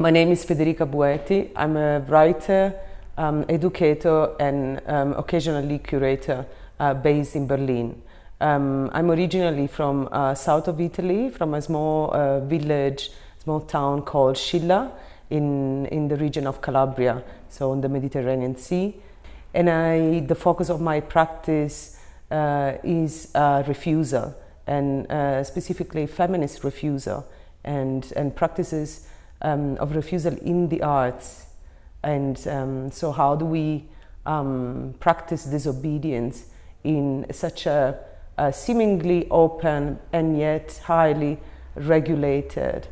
My name is Federica Bueti. I'm a writer, educator, and occasionally curator based in Berlin. I'm originally from south of Italy, from a small village, small town called Scilla in the region of Calabria, so on the Mediterranean Sea. And the focus of my practice is refusal, and specifically feminist refusal, and practices of refusal in the arts. And so how do we practice disobedience in such a seemingly open and yet highly regulated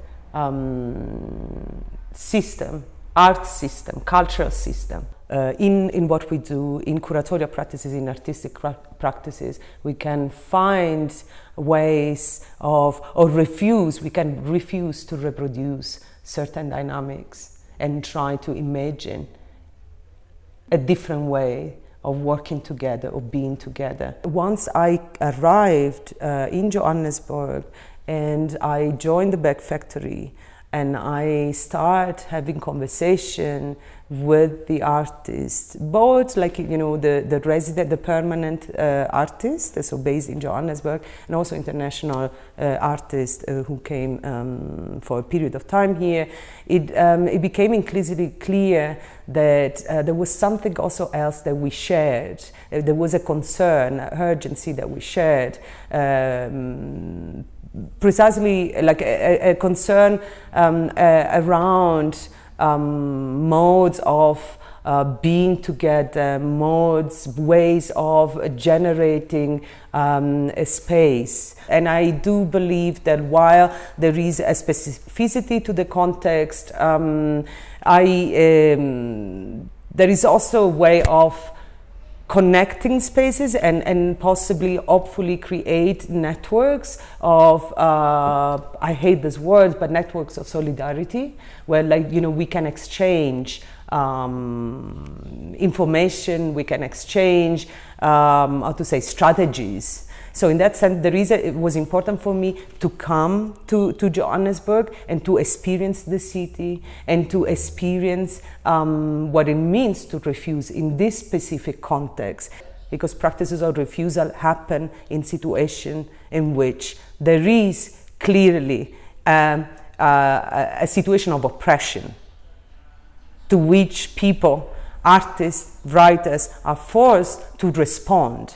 system, art system, cultural system. In what we do, in curatorial practices, in artistic practices, we can find ways of, we can refuse to reproduce certain dynamics and try to imagine a different way of working together, of being together. Once I arrived in Johannesburg and I joined the Bag Factory, and I start having conversation with the artists, both the resident, the permanent artists, so based in Johannesburg, and also international artists who came for a period of time here. It became increasingly clear that there was something also else that we shared. There was a concern, an urgency that we shared. Precisely like a concern around modes of being together, ways of generating a space. And I do believe that while there is a specificity to the context, there is also a way of connecting spaces and possibly, hopefully, create networks of, I hate this word, but networks of solidarity, where we can exchange information, we can exchange, strategies. So in that sense, it was important for me to come to Johannesburg and to experience the city and to experience what it means to refuse in this specific context. Because practices of refusal happen in situations in which there is clearly a situation of oppression to which people, artists, writers are forced to respond.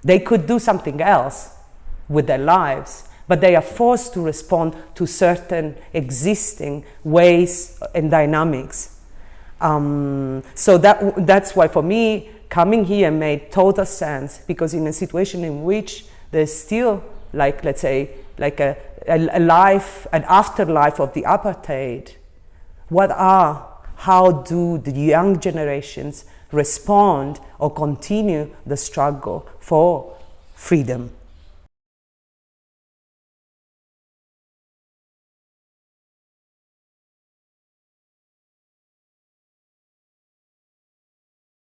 They could do something else with their lives, but they are forced to respond to certain existing ways and dynamics. So that's why for me, coming here made total sense, because in a situation in which there's still, let's say, a life, an afterlife of the apartheid, how do the young generations respond or continue the struggle for freedom?